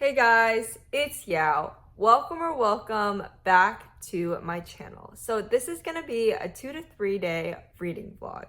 Hey guys, it's Yao. Welcome back to my channel. So this is gonna be a 2 to 3 day reading vlog.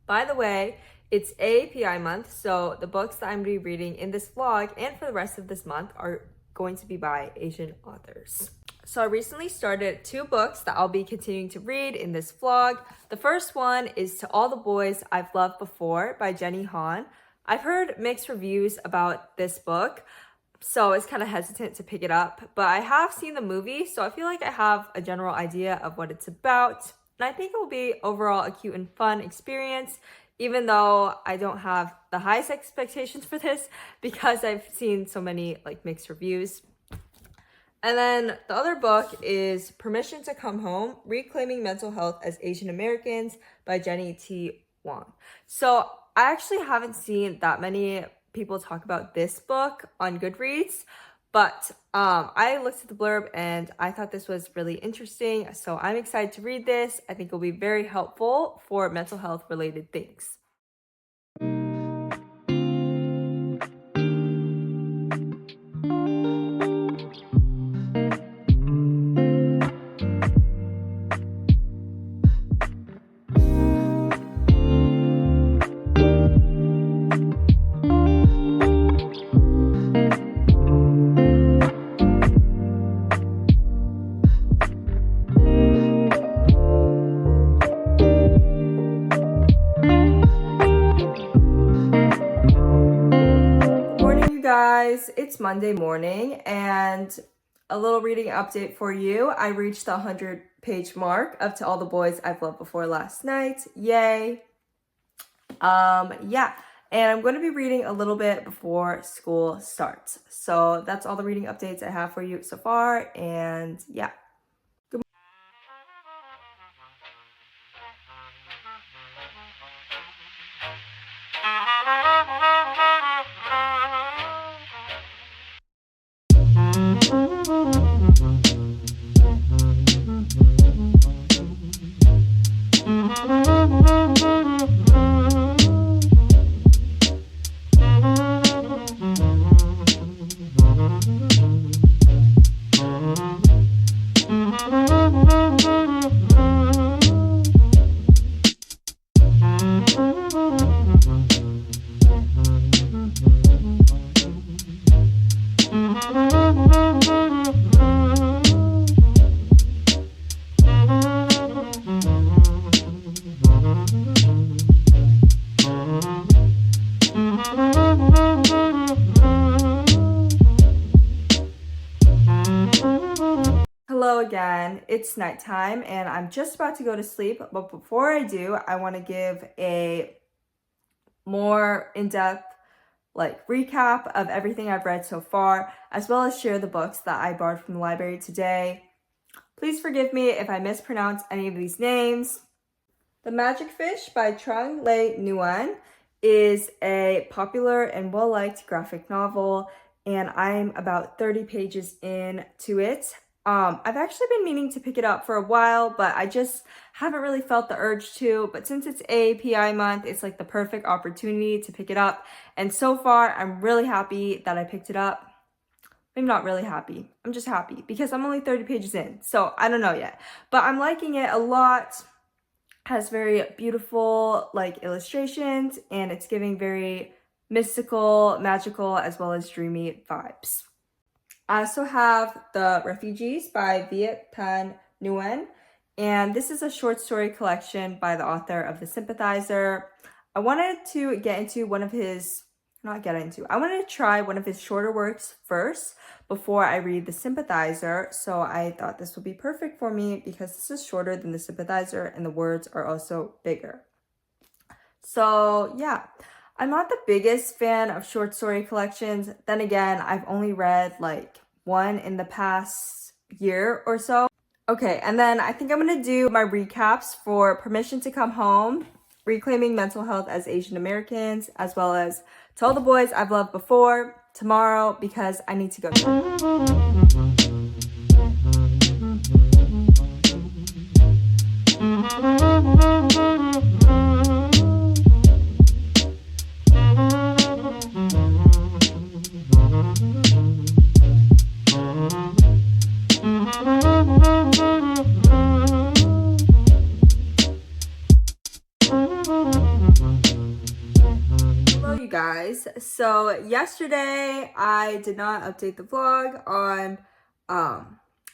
By the way, it's AAPI month, so the books that I'm gonna be reading in this vlog and for the rest of this month are going to be by Asian authors. So I recently started 2 books that I'll be continuing to read in this vlog. The first one is To All the Boys I've Loved Before by Jenny Han. I've heard mixed reviews about this book, so it's kind of hesitant to pick it up, but I have seen the movie, so I feel like I have a general idea of what it's about, and I think it will be overall a cute and fun experience, even though I don't have the highest expectations for this because I've seen so many mixed reviews. And then the other book is Permission to Come Home, Reclaiming Mental Health as Asian Americans by Jenny T. Wong. So I actually haven't seen that many people talk about this book on Goodreads, but I looked at the blurb and I thought this was really interesting, so I'm excited to read this. I think it'll be very helpful for mental health related things. Guys, it's Monday morning and a little reading update for you. I reached the 100-page mark of To All the Boys I've Loved Before last night. Yay. Yeah, and I'm going to be reading a little bit before school starts. So that's all the reading updates I have for you so far, and yeah. Hello again, it's nighttime and I'm just about to go to sleep, but before I do, I want to give a more in-depth recap of everything I've read so far, as well as share the books that I borrowed from the library today. Please forgive me if I mispronounce any of these names. The Magic Fish by Trung Le Nguyen is a popular and well-liked graphic novel, and I'm about 30 pages into it. I've actually been meaning to pick it up for a while, but I just haven't really felt the urge to. But since it's AAPI month, it's the perfect opportunity to pick it up. And so far, I'm really happy that I picked it up. I'm not really happy. I'm just happy because I'm only 30 pages in. So I don't know yet. But I'm liking it a lot. It has very beautiful illustrations, and it's giving very mystical, magical, as well as dreamy vibes. I also have The Refugees by Viet Thanh Nguyen, and this is a short story collection by the author of The Sympathizer. I wanted to I wanted to try one of his shorter works first before I read The Sympathizer, so I thought this would be perfect for me because this is shorter than The Sympathizer and the words are also bigger. So yeah. I'm not the biggest fan of short story collections. Then again, I've only read one in the past year or so. Okay, and then I think I'm gonna do my recaps for Permission to Come Home, Reclaiming Mental Health as Asian Americans, as well as To All the Boys I've Loved Before tomorrow because I need to go. So yesterday I did not update the vlog on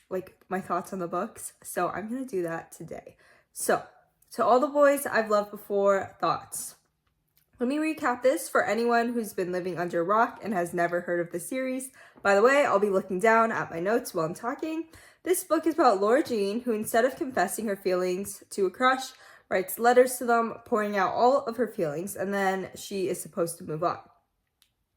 like my thoughts on the books, so I'm gonna do that today. So to all the boys I've loved before, thoughts. Let me recap this for anyone who's been living under a rock and has never heard of the series. By the way, I'll be looking down at my notes while I'm talking. This book is about Laura Jean, who instead of confessing her feelings to a crush, writes letters to them, pouring out all of her feelings, and then she is supposed to move on.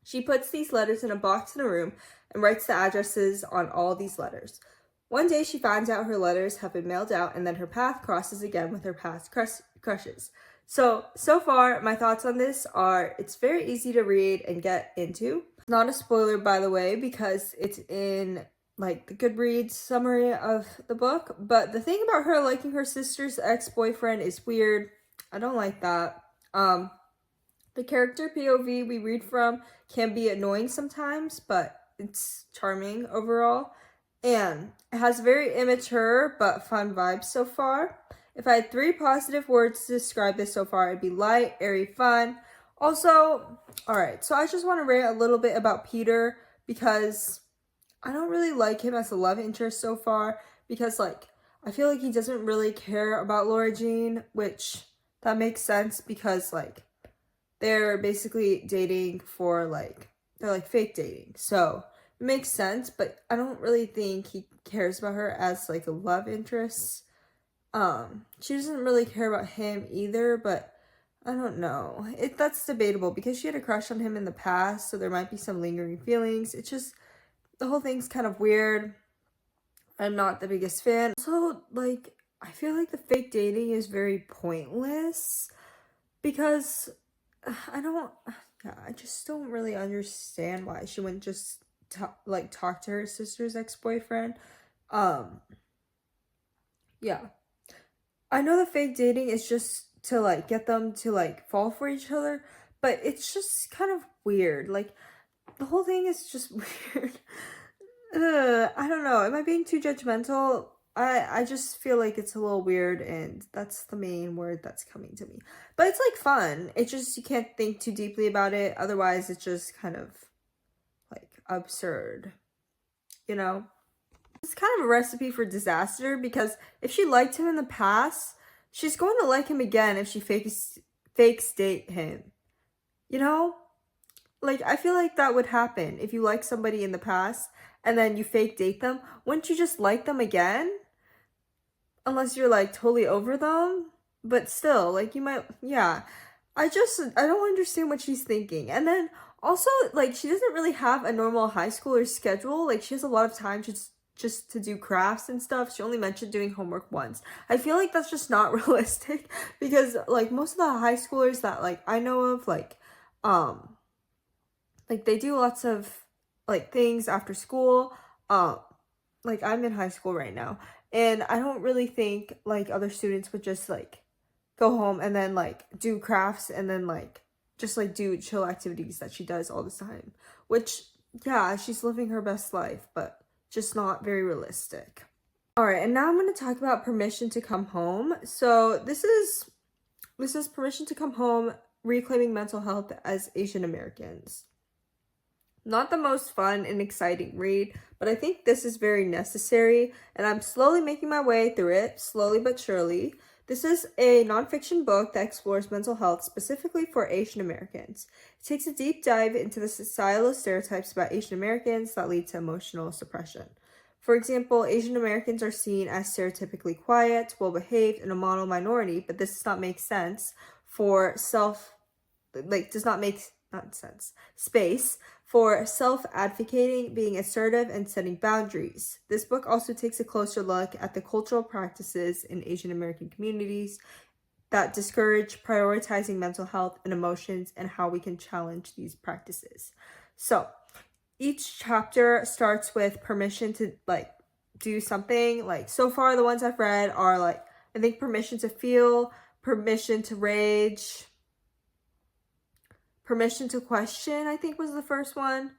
She puts these letters in a box in a room and writes the addresses on all these letters. One day she finds out her letters have been mailed out, and then her path crosses again with her past crushes. So far, my thoughts on this are it's very easy to read and get into. Not a spoiler, by the way, because it's in like the Goodreads summary of the book. But the thing about her liking her sister's ex-boyfriend is weird. I don't like that. The character POV we read from can be annoying sometimes, but it's charming overall. And it has very immature but fun vibes so far. If I had 3 positive words to describe this so far, it'd be light, airy, fun. Also, alright, so I just want to rant a little bit about Peter because I don't really like him as a love interest so far because, like, I feel like he doesn't really care about Laura Jean, which that makes sense because, like, they're basically dating for, like, they're, like, fake dating. So, it makes sense, but I don't really think he cares about her as, like, a love interest. She doesn't really care about him either, but I don't know. That's debatable because she had a crush on him in the past, so there might be some lingering feelings. It's just, the whole thing's kind of weird. I'm not the biggest fan. Also, like, I feel like the fake dating is very pointless because I just don't really understand why she wouldn't just talk to her sister's ex-boyfriend. Yeah. I know the fake dating is just to, like, get them to, like, fall for each other, but it's just kind of weird. Like, the whole thing is just weird. I don't know. Am I being too judgmental? I just feel like it's a little weird, and that's the main word that's coming to me. But it's, like, fun. It's just, you can't think too deeply about it. Otherwise, it's just kind of, like, absurd. You know? It's kind of a recipe for disaster because if she liked him in the past, she's going to like him again if she fakes date him. You know? Like, I feel like that would happen if you like somebody in the past and then you fake date them. Wouldn't you just like them again? Unless you're, like, totally over them. But still, like, you might, yeah. I don't understand what she's thinking. And then also, like, she doesn't really have a normal high schooler schedule. Like, she has a lot of time just to do crafts and stuff. She only mentioned doing homework once. I feel like that's just not realistic because, like, most of the high schoolers that, like, I know of, like, they do lots of, like, things after school. Like, I'm in high school right now, and I don't really think, like, other students would just, like, go home and then, like, do crafts and then, like, just, like, do chill activities that she does all the time. Which, yeah, she's living her best life, but just not very realistic. Alright, and now I'm going to talk about Permission to Come Home. So this is Permission to Come Home, Reclaiming Mental Health as Asian Americans. Not the most fun and exciting read, but I think this is very necessary, and I'm slowly making my way through it, slowly but surely. This is a nonfiction book that explores mental health specifically for Asian Americans. It takes a deep dive into the societal stereotypes about Asian Americans that lead to emotional suppression. For example, Asian Americans are seen as stereotypically quiet, well-behaved, and a model minority, but this does not make sense space for self-advocating, being assertive, and setting boundaries. This book also takes a closer look at the cultural practices in Asian American communities that discourage prioritizing mental health and emotions and how we can challenge these practices. So, each chapter starts with permission to, like, do something. Like, so far the ones I've read are, like, I think permission to feel, permission to rage, permission to question, I think was the first one.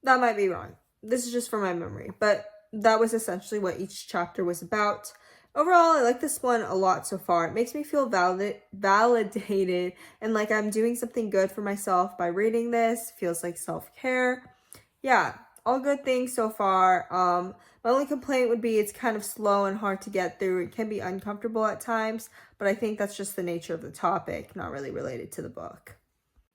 That might be wrong. This is just from my memory. But that was essentially what each chapter was about. Overall, I like this one a lot so far. It makes me feel validated and like I'm doing something good for myself by reading this. Feels like self-care. Yeah, all good things so far. My only complaint would be it's kind of slow and hard to get through. It can be uncomfortable at times, but I think that's just the nature of the topic, not really related to the book.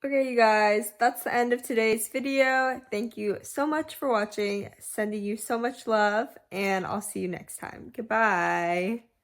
Okay, you guys, that's the end of today's video. Thank you so much for watching. Sending you so much love, and I'll see you next time. Goodbye.